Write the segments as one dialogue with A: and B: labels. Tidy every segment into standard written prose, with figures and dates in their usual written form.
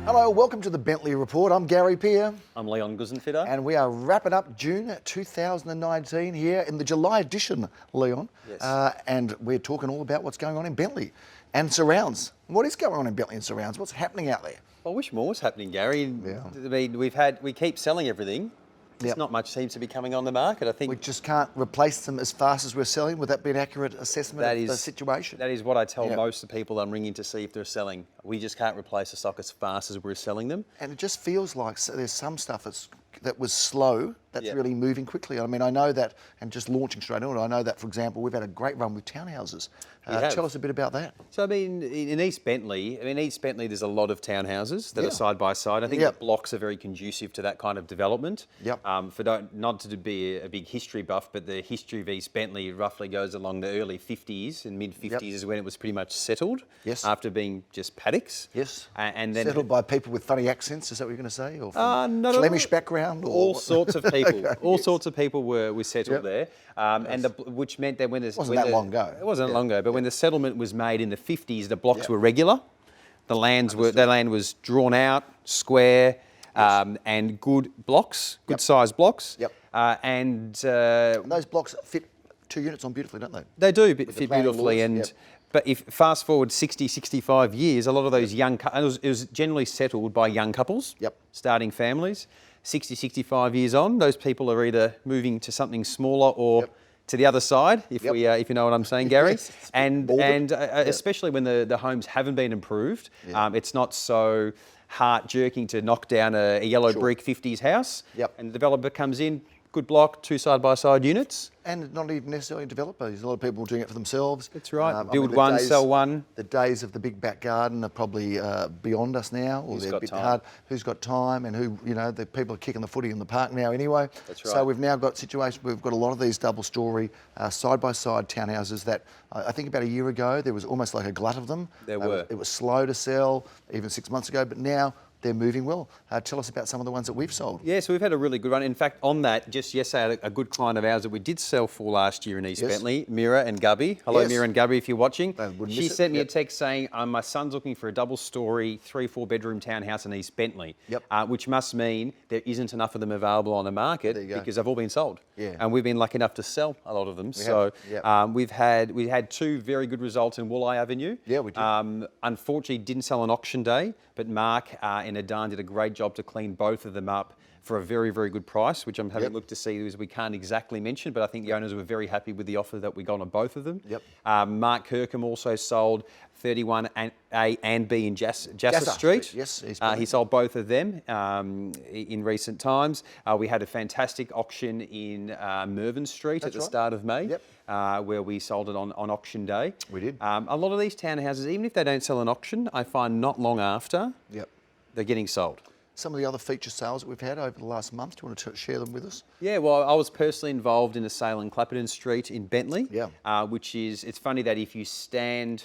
A: Hello, welcome to the Bentleigh Report. I'm Gary Peer.
B: I'm Leon Guzenfitter.
A: And we are wrapping up June 2019 here in the July edition, Leon.
B: Yes.
A: And we're talking all about what's going on in Bentleigh and surrounds. What is going on in Bentleigh and surrounds? What's happening out there?
B: I wish more was happening, Gary.
A: Yeah.
B: I mean, we keep selling everything. There's not much seems to be coming on the market. I think
A: We just can't replace them as fast as we're selling. Would that be an accurate assessment of the situation?
B: That is what I tell most of the people I'm ringing to see if they're selling. We just can't replace the stock as fast as we're selling them.
A: And it just feels like there's some stuff that was slow that's really moving quickly. I mean, I know that, and just launching straight on it, I know that, for example, we've had a great run with townhouses. Tell us a bit about that.
B: So, I mean, in East Bentleigh, there's a lot of townhouses that are side by side. I think the blocks are very conducive to that kind of development. Not to be a big history buff, but the history of East Bentleigh roughly goes along the early 50s and mid 50s is when it was pretty much settled. After being just paddocks.
A: And then settled by people with funny accents. Is that what you're going to say, or from
B: not
A: Flemish background? Or
B: all sorts of people. All sorts of people were settled there, which meant that when it
A: wasn't that long ago.
B: It wasn't long ago, but when the settlement was made in the 50s, the blocks were regular. The land was drawn out, square, and good blocks, good sized blocks. And
A: those blocks fit 2 units on beautifully, don't they?
B: They do fit beautifully. But if fast forward 60, 65 years, a lot of those it was generally settled by young couples, starting families. 60, 65 years on, those people are either moving to something smaller or to the other side, if you know what I'm saying, Gary. And especially when the homes haven't been improved, it's not so heart-jerking to knock down a yellow brick 50s house. And the developer comes in, good block, 2 side-by-side units. And
A: not even necessarily a developer. There's a lot of people doing it for themselves.
B: That's right. Build one, sell one.
A: The days of the big back garden are probably beyond us now, or they're a bit hard. Who's got time, and the people are kicking the footy in the park now anyway.
B: That's right.
A: So we've now got situations where we've got a lot of these double-storey, side-by-side townhouses that I think about a year ago there was almost like a glut of them.
B: There were.
A: It was slow to sell, even 6 months ago, but now they're moving well. Tell us about some of the ones that we've sold.
B: Yeah, so we've had a really good run. In fact, on that, just yesterday, I had a good client of ours that we did sell for last year in East Bentleigh, Mira and Gubby. Hello, Mira and Gubby, if you're watching. She sent me a text saying, my son's looking for a double-storey, 3-4 bedroom townhouse in East Bentleigh, which must mean there isn't enough of them available on the market because they've all been sold. And we've been lucky enough to sell a lot of them. We had 2 very good results in Wooleye Avenue.
A: Yeah, we did.
B: Unfortunately, didn't sell on auction day, but Mark in Adan did a great job to clean both of them up for a very, very good price, which I'm having a look to see as we can't exactly mention, but I think the owners were very happy with the offer that we got on both of them. Mark Kirkham also sold 31A and B in Jasser Street. He sold both of them in recent times. We had a fantastic auction in Mervin Street at the start of May, where we sold it on auction day.
A: We did.
B: A lot of these townhouses, even if they don't sell an auction, I find not long after, they're getting sold.
A: Some of the other feature sales that we've had over the last month, do you want to share them with us?
B: Yeah, well, I was personally involved in a sale in Clapperton Street in Bentleigh, it's funny that if you stand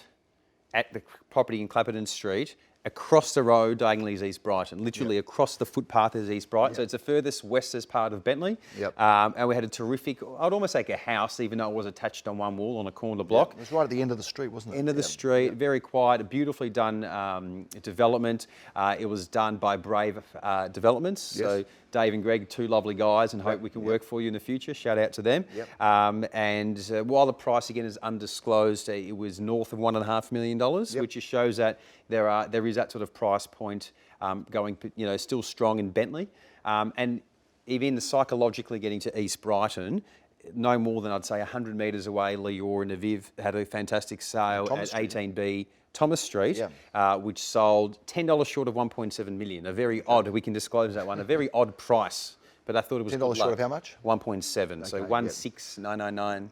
B: at the property in Clapperton Street, across the road diagonally is East Brighton, literally across the footpath is East Brighton. So it's the furthest westest part of Bentleigh. And we had a terrific, I'd almost say a house, even though it was attached on one wall on a corner block.
A: It was right at the end of the street, wasn't it?
B: End of the street, very quiet, beautifully done development. It was done by Brave Developments. So Dave and Greg, 2 lovely guys, and hope we can work for you in the future. Shout out to them. And while the price again is undisclosed, it was north of $1.5 million, which just shows that there is that sort of price point going, still strong in Bentleigh. And even psychologically getting to East Brighton, no more than I'd say 100 metres away, Lior and Aviv had a fantastic sale at 18B Thomas Street, which sold $10 short of 1.7 million. A very odd, we can disclose that one, a very odd price. But I thought it was
A: $10 short of how much?
B: 1.7, so 16999.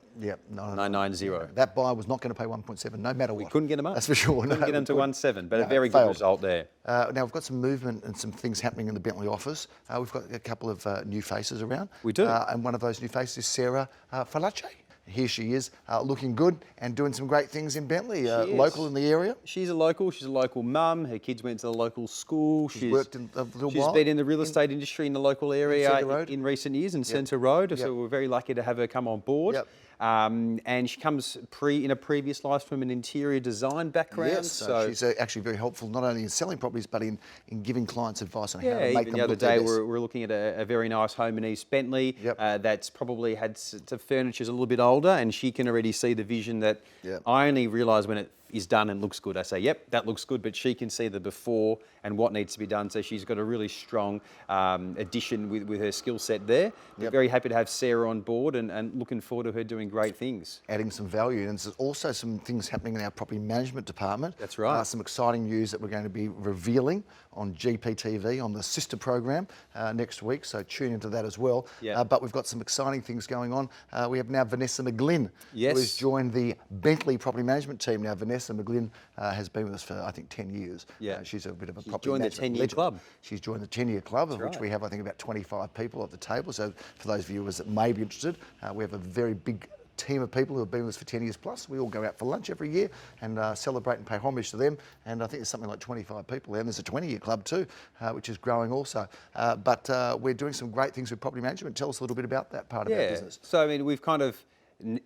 B: 990.
A: That buyer was not going to pay 1.7, no matter what.
B: We couldn't get them up.
A: That's for sure.
B: Couldn't get them to 1.7, but a very good result there.
A: Now we've got some movement and some things happening in the Bentleigh office. We've got a couple of new faces around.
B: We do.
A: And one of those new faces is Sarah Falache. here she is, looking good and doing some great things in Bentleigh, local in the area.
B: She's a local mum. Her kids went to the local school.
A: She's worked in a little
B: She's
A: while.
B: been in the real estate industry in the local area in recent years in Centre Road. So we're very lucky to have her come on board.
A: Yep.
B: And she comes in a previous life from an interior design background.
A: Yes, so she's actually very helpful, not only in selling properties, but in giving clients advice on how to make them look
B: the other day
A: their best.
B: we're looking at a very nice home in East Bentleigh that's probably had the furniture's a little bit older, and she can already see the vision that I only realise when it is done and looks good. I say, yep, that looks good, but she can see the before and what needs to be done. So she's got a really strong addition with her skill set there. We're very happy to have Sarah on board and looking forward to her doing great things.
A: Adding some value. And there's also some things happening in our property management department.
B: That's right.
A: Some exciting news that we're going to be revealing on GPTV on the sister program next week. So tune into that as well. But we've got some exciting things going on. We have now Vanessa McGlynn, who has joined the Bentleigh property management team. Now, Vanessa McGlynn has been with us for, I think, 10 years. She's a bit of a property management legend.
B: Club.
A: She's joined the 10-year club, of which we have, I think, about 25 people at the table. So for those viewers that may be interested, we have a very big team of people who have been with us for 10 years plus. We all go out for lunch every year and celebrate and pay homage to them. And I think there's something like 25 people there. And there's a 20-year club too, which is growing also. But we're doing some great things with property management. Tell us a little bit about that part of our business.
B: So, I mean, we've kind of...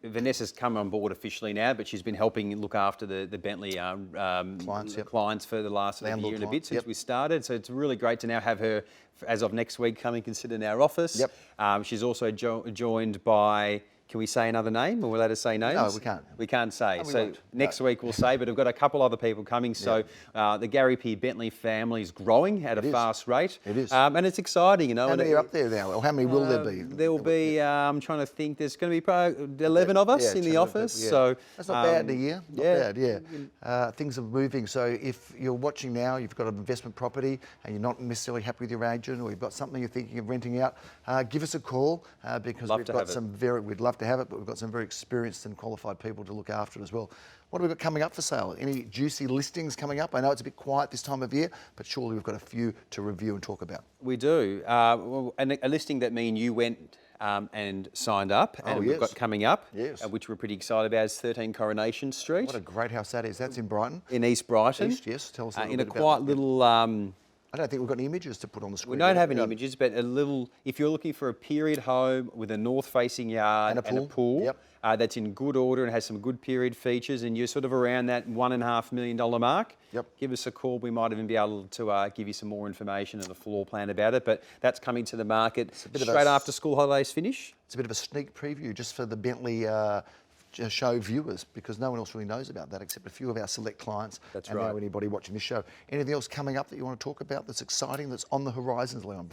B: Vanessa's come on board officially now, but she's been helping look after the Bentleigh clients for the last year and a bit since we started. So it's really great to now have her, as of next week, come and consider in our office. She's also joined by... Can we say another name, or will let us say names?
A: No, we can't.
B: We can't say.
A: No, we
B: so
A: won't.
B: next week we'll say, but we've got a couple other people coming. So the Gary P. Bentleigh family is growing at a fast rate.
A: It is.
B: And it's exciting, you know.
A: How many are up there now? Or how many will there be?
B: There will be, I'm trying to think, there's going to be probably 11 of us in the office. So
A: that's not bad in a year. Not bad, things are moving. So if you're watching now, you've got an investment property and you're not necessarily happy with your agent, or you've got something you're thinking of renting out, give us a call because we'd love to have it, but we've got some very experienced and qualified people to look after it as well. What have we got coming up for sale? Any juicy listings coming up? I know it's a bit quiet this time of year, but surely we've got a few to review and talk about.
B: We do. And a listing that me and you went and signed up, and we've got coming up, which we're pretty excited about, is 13 Coronation Street.
A: What a great house that is. That's in Brighton.
B: In East Brighton.
A: East, yes. Tell us a little
B: in
A: bit
B: a quite
A: about
B: little...
A: I don't think we've got any images to put on the screen.
B: We don't have any images, but a little... If you're looking for a period home with a north-facing yard and a pool that's in good order and has some good period features, and you're sort of around that $1.5 million mark, give us a call. We might even be able to give you some more information and a floor plan about it. But that's coming to the market straight after school holidays finish.
A: It's a bit of a sneak preview just for the Bentleigh show viewers, because no one else really knows about that except a few of our select clients.
B: That's
A: and
B: right.
A: now anybody watching this show. Anything else coming up that you want to talk about that's exciting, that's on the horizons, Leon?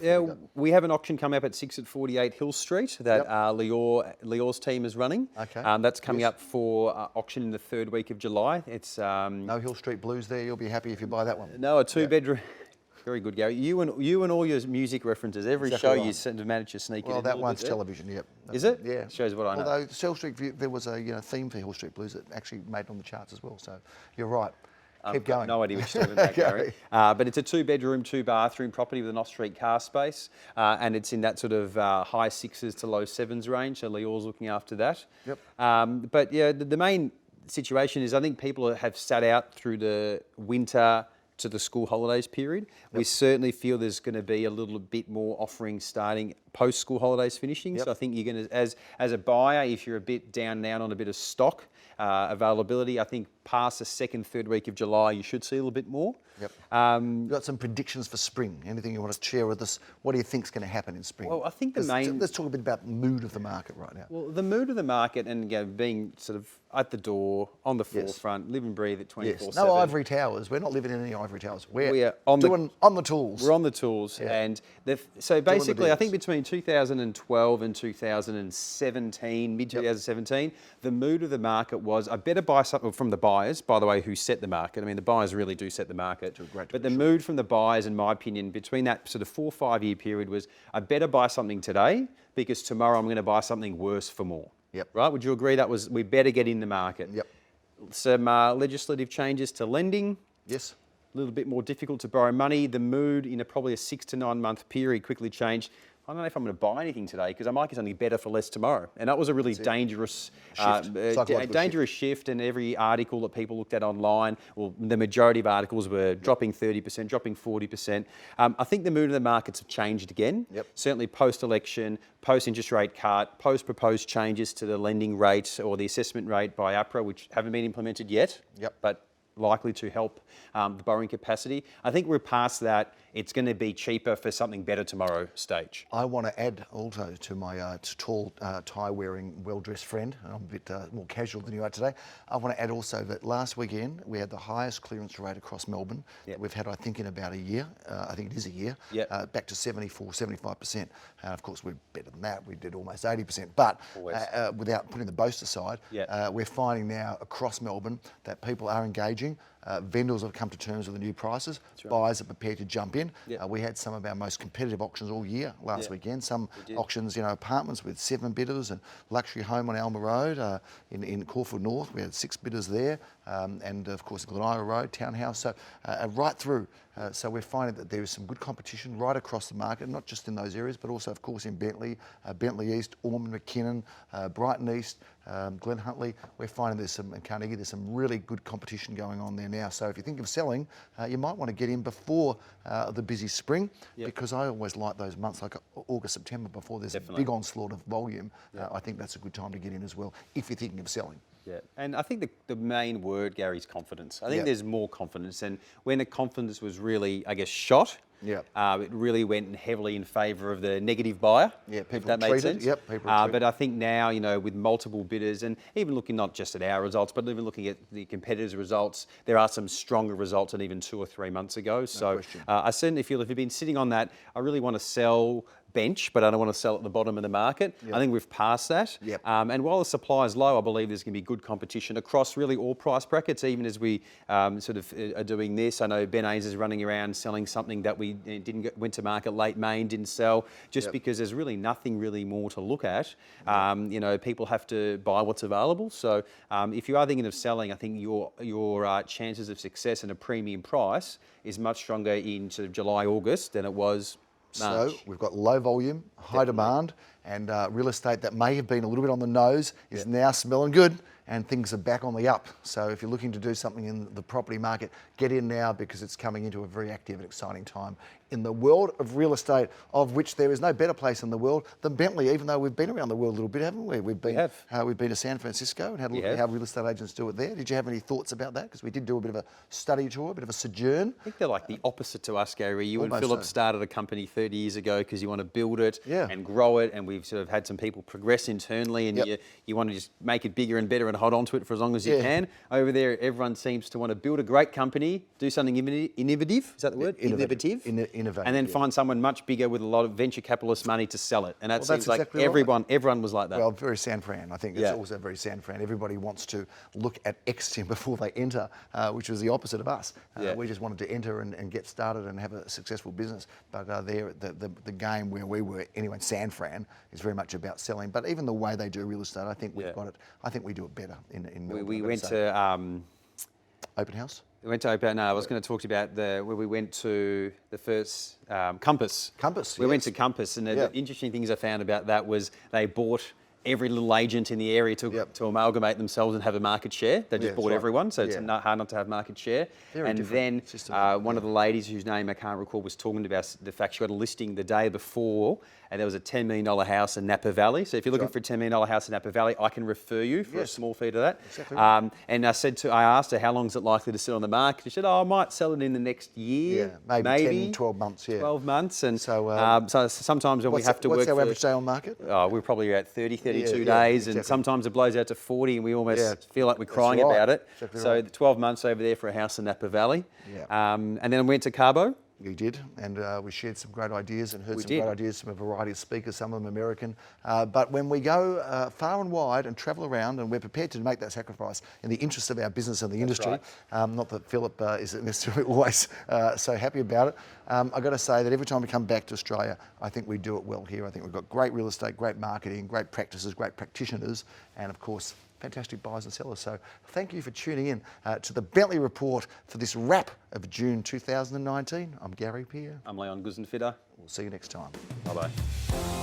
B: We have an auction coming up at 6 at 48 Hill Street that Leor's team is running. That's coming up for auction in the third week of July. It's
A: no Hill Street Blues there. You'll be happy if you buy that one.
B: No, a two-bedroom. Very good, Gary. You and all your music references. Every show you manage to sneak in.
A: Well, that one's television.
B: Is it?
A: Yeah.
B: Shows what I know.
A: Although Hill Street, there was a theme for Hill Street Blues that actually made it on the charts as well. So you're right. Keep going.
B: No idea which talking about, Gary. But it's a 2-bedroom, 2-bathroom property with an off-street car space, and it's in that sort of high 6s to low 7s range. So Leor's looking after that. But yeah, the main situation is I think people have sat out through the winter to the school holidays period. We certainly feel there's going to be a little bit more offerings starting post-school holidays finishing. So I think you're going to, as a buyer, if you're a bit down now on a bit of stock availability, I think past the second, third week of July, you should see a little bit more.
A: You've got some predictions for spring. Anything you want to share with us? What do you think is going to happen in spring?
B: Well, I think
A: let's talk a bit about the mood of the market right now.
B: Well, the mood of the market and being sort of at the door, on the forefront, live and breathe at 24/7.
A: No ivory towers. We're not living in any ivory towers.
B: We are
A: on the tools.
B: We're on the tools. And so basically, I think between 2012 and 2017, mid-2017, the mood of the market was, I better buy something from the buyers, by the way, who set the market. I mean, the buyers really do set the market. But the mood from the buyers, in my opinion, between that sort of 4 or 5 year period was, I better buy something today because tomorrow I'm going to buy something worse for more. Right? Would you agree that was, we better get in the market? Some legislative changes to lending.
A: Yes.
B: A little bit more difficult to borrow money. The mood in probably a 6 to 9 month period quickly changed. I don't know if I'm going to buy anything today because I might get something better for less tomorrow. And that was a really dangerous shift. And every article that people looked at online, well, the majority of articles were dropping 30%, dropping 40%. I think the mood of the markets have changed again. Certainly post-election, post-interest rate cut, post-proposed changes to the lending rate or the assessment rate by APRA, which haven't been implemented yet, but likely to help the borrowing capacity. I think we're past that. It's going to be cheaper for something better tomorrow stage.
A: I want to add also to my tall, tie-wearing, well-dressed friend, and I'm a bit more casual than you are today. I want to add also that last weekend we had the highest clearance rate across Melbourne that we've had, I think, in about a year. I think it is a year. Back to 74, 75%. And of course, we're better than that. We did almost 80%. But without putting the boast aside, we're finding now across Melbourne that people are engaging. Vendors have come to terms with the new prices. Buyers are prepared to jump in. We had some of our most competitive auctions all year last weekend. Some auctions, apartments with 7 bidders, and luxury home on Alma Road in Caulfield North. We had 6 bidders there, and of course Glenira Road, townhouse. So right through. So we're finding that there is some good competition right across the market, not just in those areas, but also, of course, in Bentleigh, Bentleigh East, Ormond, McKinnon, Brighton East, Glen Huntly. We're finding and Carnegie, there's some really good competition going on there now. So if you think of selling, you might want to get in before the busy spring, because I always like those months like August, September, before there's a big onslaught of volume. I think that's a good time to get in as well, if you're thinking of selling.
B: And I think the main word, Gary, is confidence. I think there's more confidence. And when the confidence was really, I guess, shot, it really went heavily in favour of the negative buyer.
A: People
B: that made sense.
A: But
B: I think now, with multiple bidders, and even looking not just at our results, but even looking at the competitors' results, there are some stronger results than even 2 or 3 months ago. So I certainly feel if you've been sitting on that, I really want to sell bench, but I don't want to sell at the bottom of the market. I think we've passed that. And while the supply is low, I believe there's going to be good competition across really all price brackets, even as we sort of are doing this. I know Ben Hayes is running around selling something that we went to market late May and didn't sell, just because there's really nothing really more to look at. People have to buy what's available. So if you are thinking of selling, I think your chances of success and a premium price is much stronger in sort of July, August than it was March.
A: So we've got low volume, high demand, and real estate that may have been a little bit on the nose is now smelling good, and things are back on the up. So if you're looking to do something in the property market, get in now, because it's coming into a very active and exciting time in the world of real estate, of which there is no better place in the world than Bentleigh, even though we've been around the world a little bit, haven't we? We've been to San Francisco and had a look at how real estate agents do it there. Did you have any thoughts about that? Because we did do a bit of a study tour, a bit of a sojourn.
B: I think they're like the opposite to us, Gary. You and Philip started a company 30 years ago because you want to build it and grow it, and we've sort of had some people progress internally, and you want to just make it bigger and better and hold on to it for as long as you can. Over there, everyone seems to want to build a great company, do something innovative. Is that the word? Innovative.
A: Innovative.
B: And then find someone much bigger with a lot of venture capitalist money to sell it. And that seems like everyone was like that.
A: Well, very San Fran. I think it's also very San Fran. Everybody wants to look at exiting before they enter, which was the opposite of us. We just wanted to enter and get started and have a successful business. But the game where we were, anyway, San Fran, is very much about selling. But even the way they do real estate, I think we've got it. I think we do it better in Melbourne.
B: We went to
A: Open House.
B: We went to Open. No, I was going to talk to you about where we went to the first Compass.
A: Compass.
B: We went to Compass, and the interesting things I found about that was they bought every little agent in the area to amalgamate themselves and have a market share. They just bought everyone, so it's hard not to have market share. Then one of the ladies whose name I can't recall was talking about the fact she got a listing the day before, and there was a $10 million house in Napa Valley. So if you're looking for a $10 million house in Napa Valley, I can refer you for a small fee to that.
A: Exactly.
B: And I asked her, how long is it likely to sit on the market? She said, I might sell it in the next year.
A: Maybe 10, 12 months,
B: 12 months. And so sometimes when we have to work
A: what's our average day on market?
B: We're probably at 30, 32 days, and sometimes it blows out to 40 and we almost feel like we're crying about it. So 12 months over there for a house in Napa Valley. And then I went to Cabo.
A: We did, and we shared some great ideas and heard some great ideas from a variety of speakers, some of them American. But when we go far and wide and travel around, and we're prepared to make that sacrifice in the interest of our business and the industry, not that Philip isn't necessarily always so happy about it, I've got to say that every time we come back to Australia, I think we do it well here. I think we've got great real estate, great marketing, great practices, great practitioners, and of course, fantastic buyers and sellers. So thank you for tuning in to the Bentleigh Report for this wrap of June 2019. I'm Gary Peer.
B: I'm Leon Guzenfitter.
A: We'll see you next time.
B: Bye-bye.